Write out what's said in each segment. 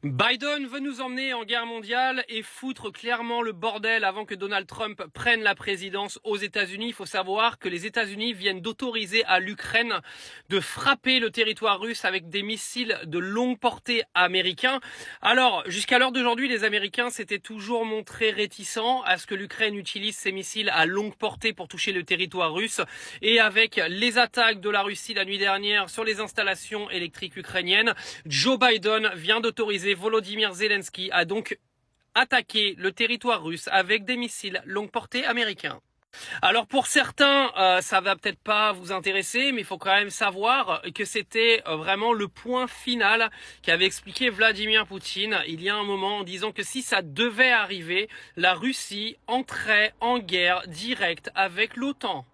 Biden veut nous emmener en guerre mondiale et foutre clairement le bordel avant que Donald Trump prenne la présidence aux États-Unis. Il faut savoir que les États-Unis viennent d'autoriser à l'Ukraine de frapper le territoire russe avec des missiles de longue portée américains. Alors, jusqu'à l'heure d'aujourd'hui, les Américains s'étaient toujours montrés réticents à ce que l'Ukraine utilise ces missiles à longue portée pour toucher le territoire russe. Et avec les attaques de la Russie la nuit dernière sur les installations électriques ukrainiennes, Joe Biden vient d'autoriser Volodymyr Zelensky a donc attaqué le territoire russe avec des missiles longue portée américains. Alors pour certains, ça va peut-être pas vous intéresser, mais il faut quand même savoir que c'était vraiment le point final qu'avait expliqué Vladimir Poutine il y a un moment en disant que si ça devait arriver, la Russie entrait en guerre directe avec l'OTAN.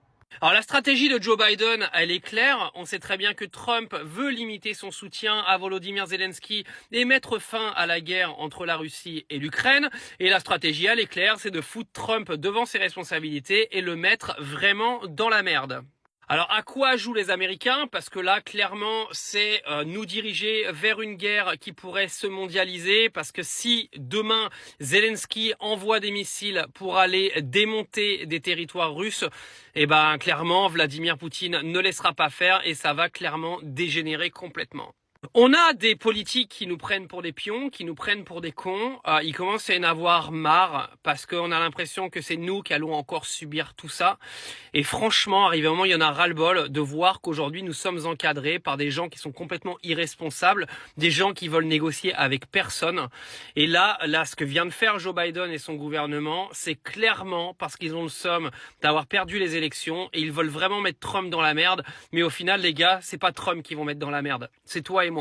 Alors la stratégie de Joe Biden, elle est claire. On sait très bien que Trump veut limiter son soutien à Volodymyr Zelensky et mettre fin à la guerre entre la Russie et l'Ukraine. Et la stratégie, elle est claire, c'est de foutre Trump devant ses responsabilités et le mettre vraiment dans la merde. Alors à quoi jouent les Américains? Parce que là, clairement, c'est nous diriger vers une guerre qui pourrait se mondialiser. Parce que si demain, Zelensky envoie des missiles pour aller démonter des territoires russes, eh ben clairement, Vladimir Poutine ne laissera pas faire et ça va clairement dégénérer complètement. On a des politiques qui nous prennent pour des pions, qui nous prennent pour des cons. Ils commencent à en avoir marre parce qu'on a l'impression que c'est nous qui allons encore subir tout ça. Et franchement, arrivé un moment, il y en a ras-le-bol de voir qu'aujourd'hui, nous sommes encadrés par des gens qui sont complètement irresponsables, des gens qui veulent négocier avec personne. Et là, ce que vient de faire Joe Biden et son gouvernement, c'est clairement parce qu'ils ont le somme d'avoir perdu les élections et ils veulent vraiment mettre Trump dans la merde. Mais au final, les gars, c'est pas Trump qui vont mettre dans la merde. C'est toi et moi.